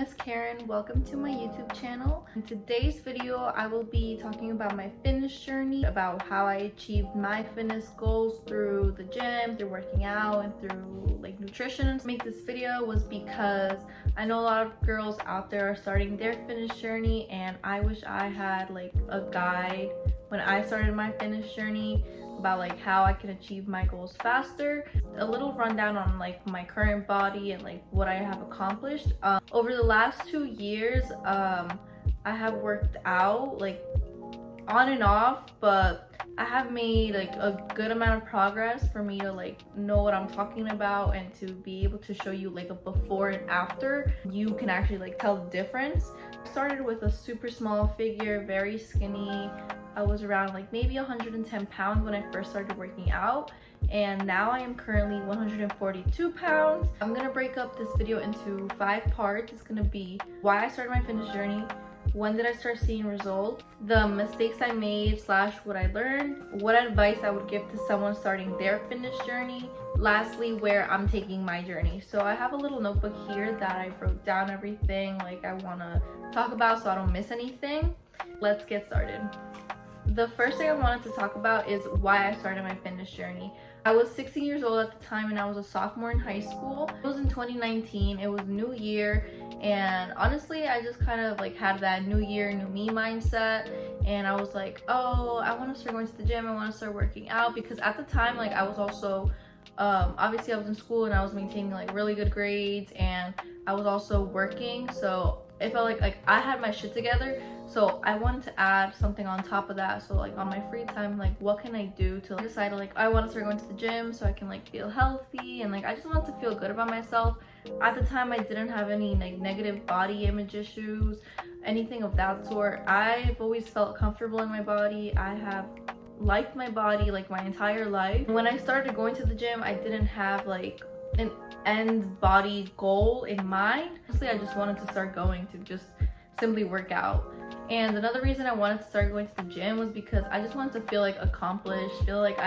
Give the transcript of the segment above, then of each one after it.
is Karen. Welcome to my YouTube channel. In today's video, I will be talking about my fitness journey, about how I achieved my fitness goals through the gym, through working out, and through like nutrition. To make this video was because I know a lot of girls out there are starting their fitness journey, and I wish I had like a guide when I started my fitness journey about like how I can achieve my goals faster. A little rundown on like my current body and like what I have accomplished. Over the last 2 years, I have worked out like on and off, but I have made like a good amount of progress for me to like know what I'm talking about and to be able to show you like a before and after. You can actually like tell the difference. I started with a super small figure, very skinny. I was around like maybe 110 pounds when I first started working out, and now I am currently 142 pounds. I'm gonna break up this video into 5 parts. It's gonna be why I started my fitness journey, when did I start seeing results, the mistakes I made slash what I learned, what advice I would give to someone starting their fitness journey, lastly where I'm taking my journey. So I have a little notebook here that I wrote down everything like I want to talk about so I don't miss anything. Let's get started. The first thing I wanted to talk about is why I started my fitness journey. I was 16 years old at the time and I was a sophomore in high school. It was in 2019. It was new year, and honestly I just kind of like had that new year new me mindset, and I was like, oh, I want to start going to the gym, I want to start working out, because at the time like I was also obviously I was in school and I was maintaining like really good grades, and I was also working, so it felt like I had my shit together. So I wanted to add something on top of that. So like on my free time, like what can I do to decide like I want to start going to the gym so I can like feel healthy, and like I just want to feel good about myself. At the time I didn't have any like negative body image issues, anything of that sort. I've always felt comfortable in my body. I have liked my body like my entire life. When I started going to the gym, I didn't have like an end body goal in mind. Honestly, I just wanted to start going to just simply work out. And another reason I wanted to start going to the gym was because I just wanted to feel like accomplished, feel like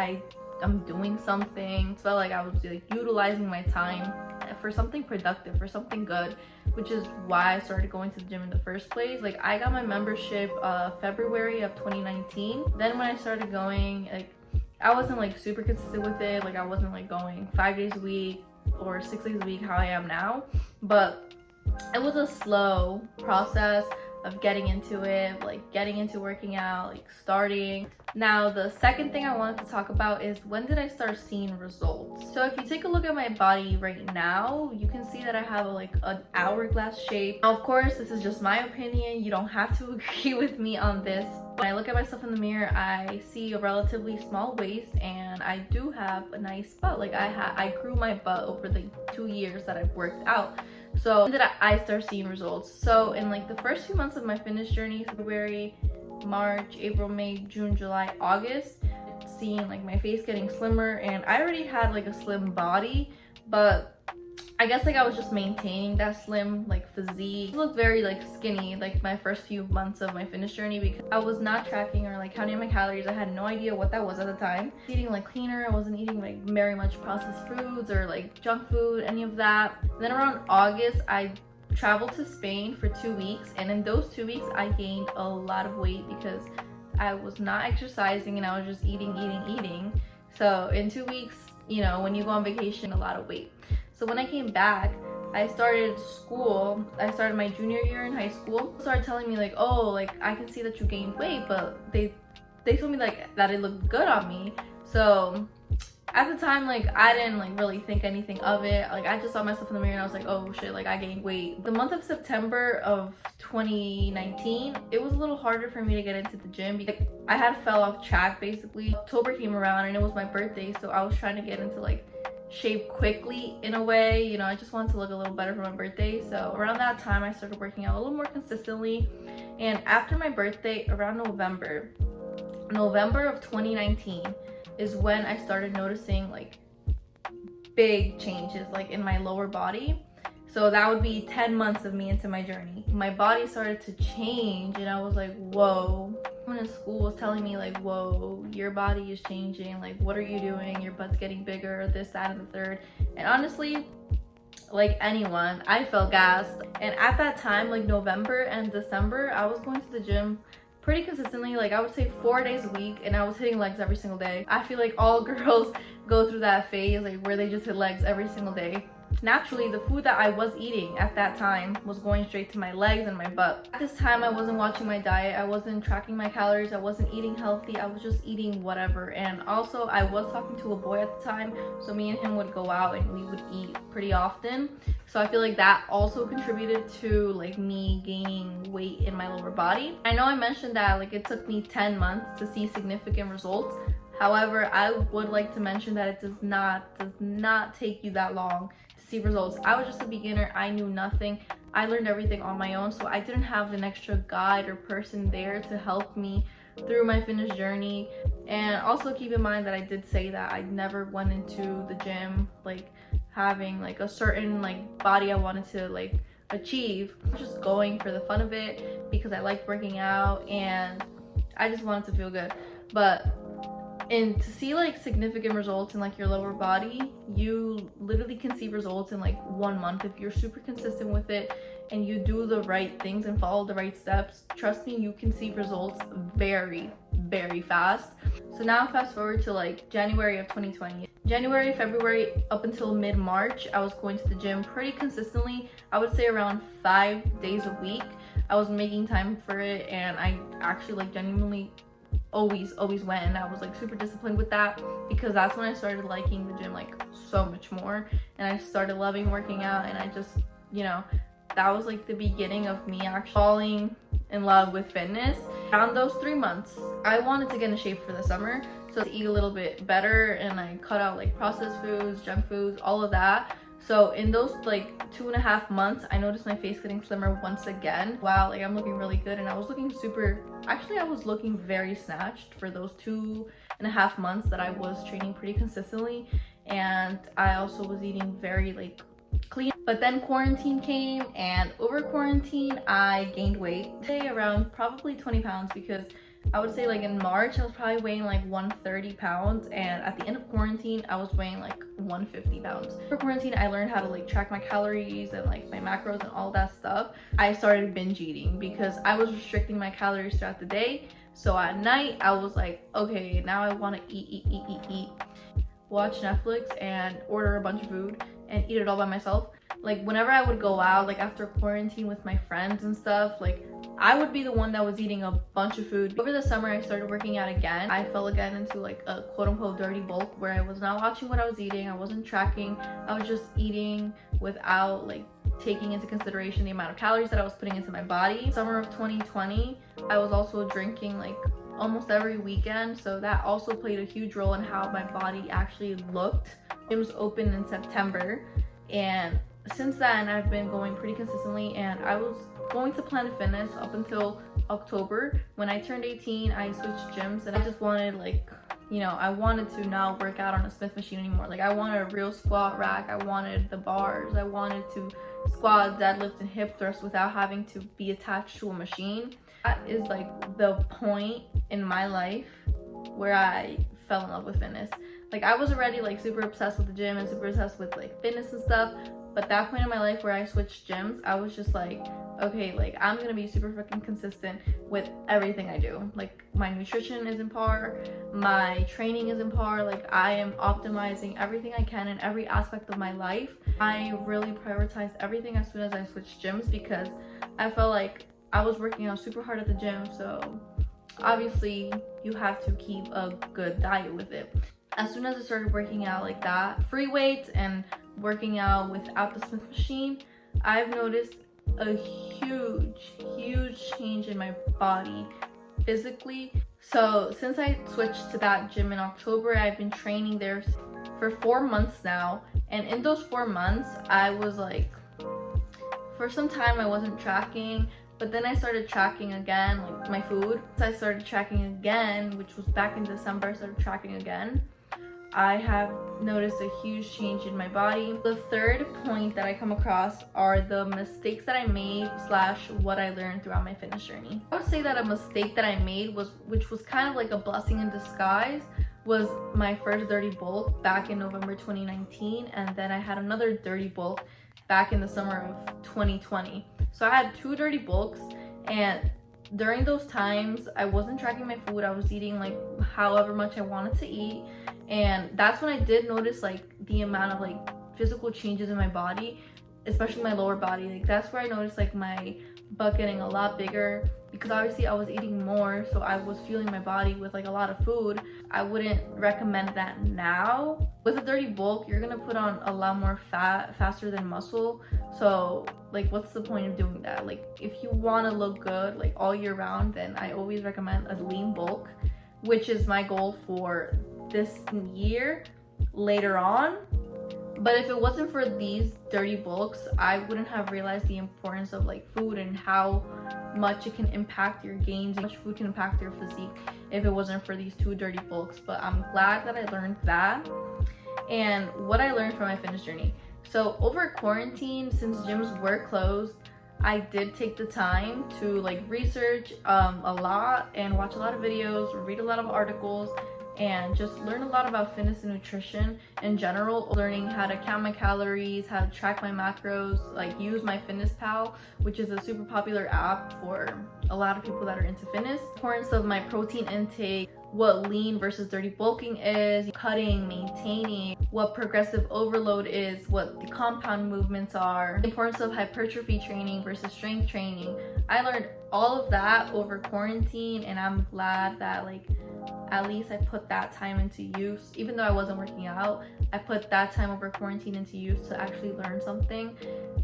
I'm doing something, felt like I was like utilizing my time for something productive, for something good, which is why I started going to the gym in the first place. Like I got my membership February of 2019. Then when I started going, like I wasn't like super consistent with it. Like I wasn't like going 5 days a week or 6 days a week how I am now, but it was a slow process of getting into it, like getting into working out, like starting. Now the second thing I wanted to talk about is when did I start seeing results. So if you take a look at my body right now, you can see that I have like an hourglass shape. Now, of course, this is just my opinion. You don't have to agree with me on this. When I look at myself in the mirror, I see a relatively small waist, and I do have a nice butt. Like I grew my butt over the 2 years that I've worked out. So when did I start seeing results? So in like the first few months of my fitness journey, February, March, April, May, June, July, August, seeing like my face getting slimmer, and I already had like a slim body, but I guess like I was just maintaining that slim like physique. I looked very like skinny like my first few months of my fitness journey because I was not tracking or like counting my calories. I had no idea what that was at the time. Eating like cleaner, I wasn't eating like very much processed foods or like junk food, any of that. And then around August, I traveled to Spain for 2 weeks, and in those 2 weeks I gained a lot of weight because I was not exercising and I was just eating. So in 2 weeks, you know, when you go on vacation, a lot of weight. So when I came back, I started school. I started my junior year in high school. Started telling me like, oh, like I can see that you gained weight, but they told me like that it looked good on me. So at the time, like I didn't like really think anything of it. Like I just saw myself in the mirror and I was like, oh shit, like I gained weight. The month of September of 2019, it was a little harder for me to get into the gym because I had fell off track basically. October came around and it was my birthday, so I was trying to get into like shape quickly in a way, you know. I just wanted to look a little better for my birthday. So around that time I started working out a little more consistently, and after my birthday, around November of 2019 is when I started noticing like big changes like in my lower body. So that would be 10 months of me into my journey. My body started to change and I was like, whoa. Someone in school was telling me like, whoa, your body is changing. Like, what are you doing? Your butt's getting bigger, this, that, and the third. And honestly, like anyone, I felt gassed. And at that time, like November and December, I was going to the gym pretty consistently. Like I would say 4 days a week, and I was hitting legs every single day. I feel like all girls go through that phase, like where they just hit legs every single day. Naturally, the food that I was eating at that time was going straight to my legs and my butt. At this time, I wasn't watching my diet, I wasn't tracking my calories, I wasn't eating healthy, I was just eating whatever. And also, I was talking to a boy at the time, so me and him would go out and we would eat pretty often. So I feel like that also contributed to like me gaining weight in my lower body. I know I mentioned that like it took me 10 months to see significant results. However, I would like to mention that it does not take you that long to see results. I was just a beginner. I knew nothing. I learned everything on my own, so I didn't have an extra guide or person there to help me through my fitness journey. And also keep in mind that I did say that I never went into the gym like having like a certain like body I wanted to like achieve. I was just going for the fun of it because I liked working out and I just wanted to feel good. And to see like significant results in like your lower body, you literally can see results in like 1 month if you're super consistent with it and you do the right things and follow the right steps. Trust me, you can see results very fast. So now fast forward to like January of 2020. January, February, up until mid-March, I was going to the gym pretty consistently. I would say around 5 days a week. I was making time for it, and I actually like genuinely always went, and I was like super disciplined with that because that's when I started liking the gym like so much more, and I started loving working out. And I just, you know, that was like the beginning of me actually falling in love with fitness. Around those 3 months, I wanted to get in shape for the summer, so to eat a little bit better, and I cut out like processed foods, junk foods, all of that. So in those like 2.5 months, I noticed my face getting slimmer once again. Wow, like I'm looking really good, and I was looking I was looking very snatched for those 2.5 months that I was training pretty consistently. And I also was eating very like clean. But then quarantine came, and over quarantine, I gained weight. Say around probably 20 pounds, because I would say like in March, I was probably weighing like 130 pounds. And at the end of quarantine, I was weighing like 150 pounds. For quarantine, I learned how to like track my calories and like my macros and all that stuff. I started binge eating because I was restricting my calories throughout the day. So at night, I was like, okay, now I want to eat, watch Netflix and order a bunch of food and eat it all by myself. Like whenever I would go out, like after quarantine with my friends and stuff, like I would be the one that was eating a bunch of food. Over the summer, I started working out again. I fell again into like a quote-unquote dirty bulk where I was not watching what I was eating. I wasn't tracking. I was just eating without like taking into consideration the amount of calories that I was putting into my body. Summer of 2020, I was also drinking like almost every weekend, so that also played a huge role in how my body actually looked. It was open in September, and since then I've been going pretty consistently, and I was going to Planet Fitness up until October. When I turned 18, I switched gyms, and I just wanted like, you know, I wanted to not work out on a Smith machine anymore. Like I wanted a real squat rack, I wanted the bars, I wanted to squat, deadlift, and hip thrust without having to be attached to a machine. That is like the point in my life where I fell in love with fitness. Like I was already like super obsessed with the gym and super obsessed with like fitness and stuff, but that point in my life where I switched gyms, I was just like, okay, like I'm gonna be super fucking consistent with everything I do. Like my nutrition is in par, my training is in par, like I am optimizing everything I can in every aspect of my life. I really prioritized everything as soon as I switched gyms because I felt like I was working out super hard at the gym, so obviously you have to keep a good diet with it. As soon as I started working out like that, free weights and working out without the Smith machine, I've noticed a huge change in my body physically. So since I switched to that gym in October, I've been training there for 4 months now, and in those 4 months I was like, for some time I wasn't tracking, but then I started tracking again, like my food. So I started tracking again, which was back in December. I started tracking again. I have noticed a huge change in my body. The third point that I come across are the mistakes that I made / what I learned throughout my fitness journey. I would say that a mistake that I made which was kind of like a blessing in disguise, was my first dirty bulk back in November 2019, and then I had another dirty bulk back in the summer of 2020. So I had 2 dirty bulks, and during those times I wasn't tracking my food. I was eating like however much I wanted to eat, and that's when I did notice like the amount of like physical changes in my body, especially my lower body. Like that's where I noticed like my butt getting a lot bigger, because obviously I was eating more, so I was fueling my body with like a lot of food. I wouldn't recommend that now. With a dirty bulk, you're gonna put on a lot more fat faster than muscle, so like what's the point of doing that? Like if you want to look good like all year round, then I always recommend a lean bulk, which is my goal for this year later on. But if it wasn't for these dirty bulks, I wouldn't have realized the importance of like food and how much it can impact your gains, how much food can impact your physique if it wasn't for these 2 dirty bulks. But I'm glad that I learned that. And what I learned from my fitness journey. So over quarantine, since gyms were closed, I did take the time to like research a lot and watch a lot of videos, read a lot of articles, and just learn a lot about fitness and nutrition in general. Learning how to count my calories, how to track my macros, like use my MyFitnessPal, which is a super popular app for a lot of people that are into fitness. Importance of my protein intake, what lean versus dirty bulking is, cutting, maintaining, what progressive overload is, what the compound movements are, the importance of hypertrophy training versus strength training. I learned all of that over quarantine, and I'm glad that like at least I put that time into use. Even though I wasn't working out, I put that time over quarantine into use to actually learn something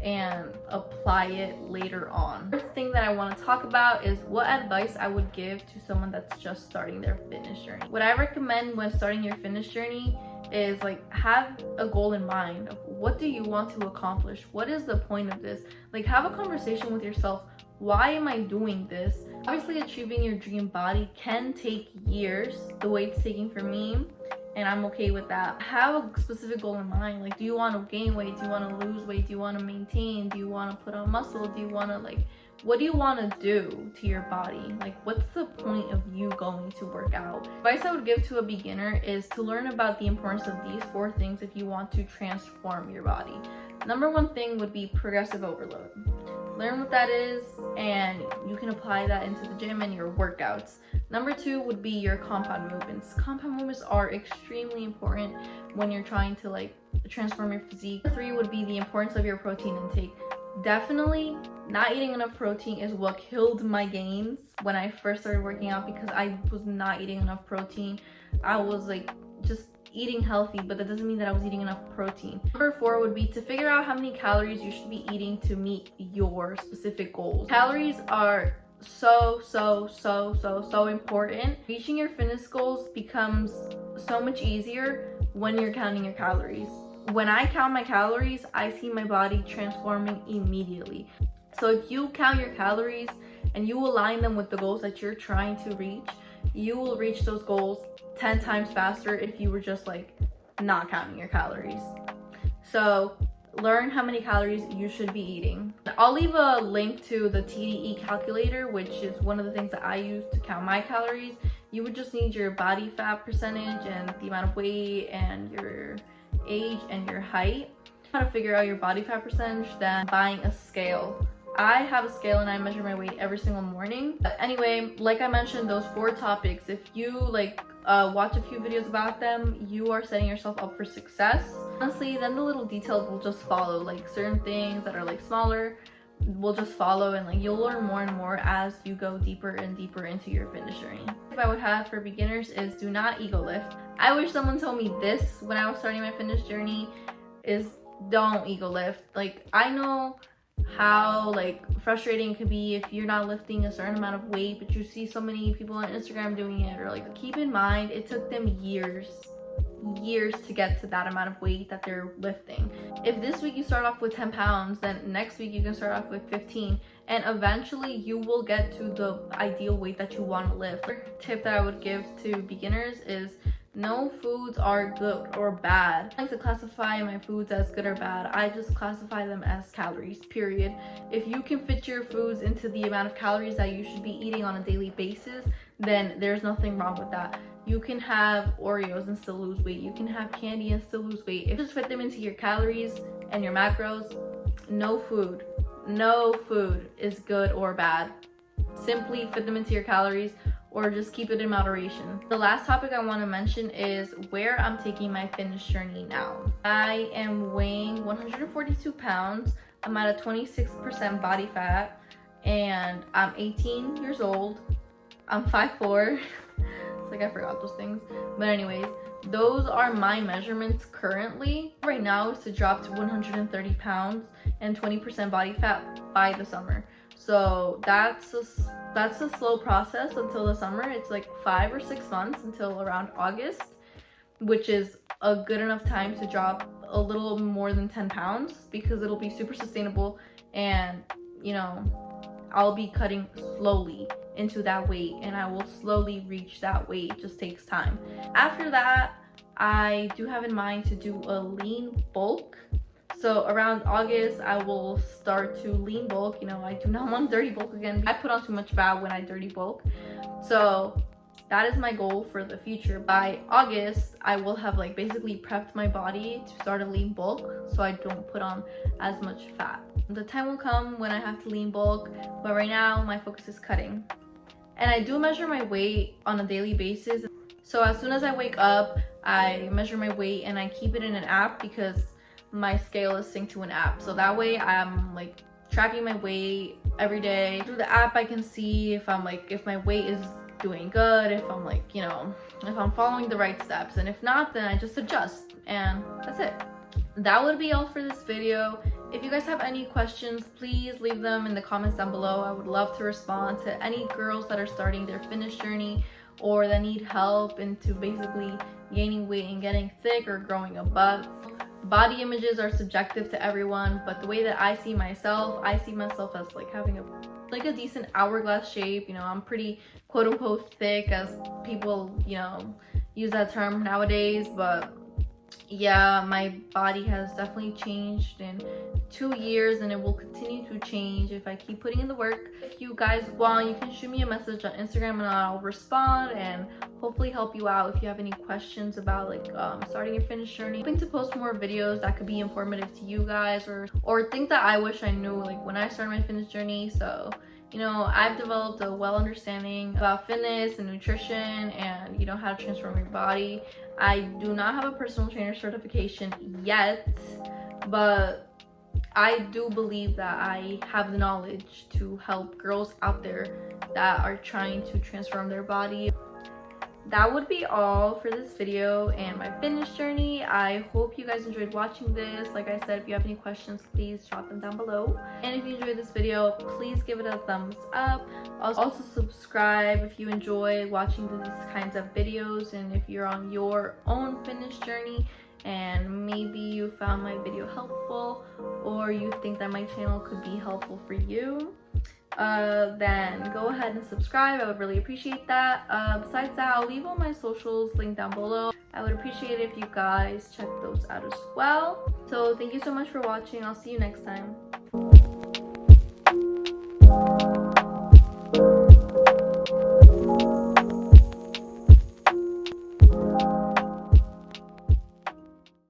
and apply it later on. The first thing that I want to talk about is what advice I would give to someone that's just starting their fitness journey. What I recommend when starting your fitness journey is like have a goal in mind of what do you want to accomplish? What is the point of this? Like have a conversation with yourself. Why am I doing this? Obviously, achieving your dream body can take years, the way it's taking for me, and I'm okay with that. Have a specific goal in mind. Like, do you want to gain weight? Do you want to lose weight? Do you want to maintain? Do you want to put on muscle? Do you want to like, what do you want to do to your body? Like, what's the point of you going to work out? Advice I would give to a beginner is to learn about the importance of these 4 things if you want to transform your body. Number 1 thing would be progressive overload. Learn what that is, and you can apply that into the gym and your workouts. Number 2 would be your compound movements. Compound movements are extremely important when you're trying to like transform your physique. 3 would be the importance of your protein intake. Definitely not eating enough protein is what killed my gains when I first started working out, because I was not eating enough protein. I was like just eating healthy, but that doesn't mean that I was eating enough protein. Number 4 would be to figure out how many calories you should be eating to meet your specific goals. Calories are so important. Reaching your fitness goals becomes so much easier when you're counting your calories. When I count my calories, I see my body transforming immediately. So if you count your calories and you align them with the goals that you're trying to reach, you will reach those goals 10 times faster if you were just like not counting your calories. So learn how many calories you should be eating. I'll leave a link to the TDE calculator, which is one of the things that I use to count my calories. You would just need your body fat percentage and the amount of weight and your age and your height. How to figure out your body fat percentage, then buying a scale. I have a scale and I measure my weight every single morning. But anyway, like I mentioned, those 4 topics, if you like watch a few videos about them, you are setting yourself up for success. Honestly, then the little details will just follow. Like certain things that are like smaller will just follow, and like you'll learn more and more as you go deeper and deeper into your fitness journey. What I would have for beginners is do not ego lift. I wish someone told me this when I was starting my fitness journey, is don't ego lift. Like I know how like frustrating it could be if you're not lifting a certain amount of weight, but you see so many people on Instagram doing it, or like keep in mind it took them years to get to that amount of weight that they're lifting. If this week you start off with 10 pounds, then next week you can start off with 15, and eventually you will get to the ideal weight that you want to lift. The tip that I would give to beginners is no foods are good or bad. I like to classify my foods as good or bad. I just classify them as calories, period. If you can fit your foods into the amount of calories that you should be eating on a daily basis, then there's nothing wrong with that. You can have Oreos and still lose weight. You can have candy and still lose weight. If you just fit them into your calories and your macros, no food is good or bad. Simply fit them into your calories or just keep it in moderation. The last topic I want to mention is where I'm taking my fitness journey now. I am weighing 142 pounds. I'm at a 26% body fat and I'm 18 years old. I'm 5'4". It's like I forgot those things. But anyways, those are my measurements currently. Right now is to drop to 130 pounds and 20% body fat by the summer. So that's a slow process until the summer. It's like 5 or 6 months until around August, which is a good enough time to drop a little more than 10 pounds because it'll be super sustainable and, you know, I'll be cutting slowly into that weight and I will slowly reach that weight. It just takes time. After that, I do have in mind to do a lean bulk. So around August, I will start to lean bulk. You know, I do not want dirty bulk again. I put on too much fat when I dirty bulk. So that is my goal for the future. By August, I will have like basically prepped my body to start a lean bulk so I don't put on as much fat. The time will come when I have to lean bulk, but right now my focus is cutting. And I do measure my weight on a daily basis. So as soon as I wake up, I measure my weight and I keep it in an app because my scale is synced to an app. So that way I'm like tracking my weight every day. Through the app, I can see if my weight is doing good, if I'm like, you know, if I'm following the right steps. And if not, then I just adjust and that's it. That would be all for this video. If you guys have any questions, please leave them in the comments down below. I would love to respond to any girls that are starting their fitness journey or that need help into basically gaining weight and getting thick or growing a butt. Body images are subjective to everyone, but the way that I see myself as like having a decent hourglass shape. You know, I'm pretty quote unquote thick, as people, you know, use that term nowadays, but yeah, my body has definitely changed in 2 years and it will continue to change if I keep putting in the work. If you guys want, you can shoot me a message on Instagram and I'll respond and hopefully help you out if you have any questions about like starting your fitness journey. I'm hoping to post more videos that could be informative to you guys or things that I wish I knew like when I started my fitness journey. So, you know, I've developed a well understanding about fitness and nutrition and, you know, how to transform your body. I do not have a personal trainer certification yet, but I do believe that I have the knowledge to help girls out there that are trying to transform their body. That would be all for this video and my fitness journey. I hope you guys enjoyed watching this. Like I said, if you have any questions, please drop them down below. And if you enjoyed this video, please give it a thumbs up. Also subscribe if you enjoy watching these kinds of videos and if you're on your own fitness journey and maybe you found my video helpful or you think that my channel could be helpful for you, then go ahead and subscribe. I would really appreciate that. Besides that, I'll leave all my socials linked down below. I would appreciate it if you guys check those out as well. So thank you so much for watching. I'll see you next time.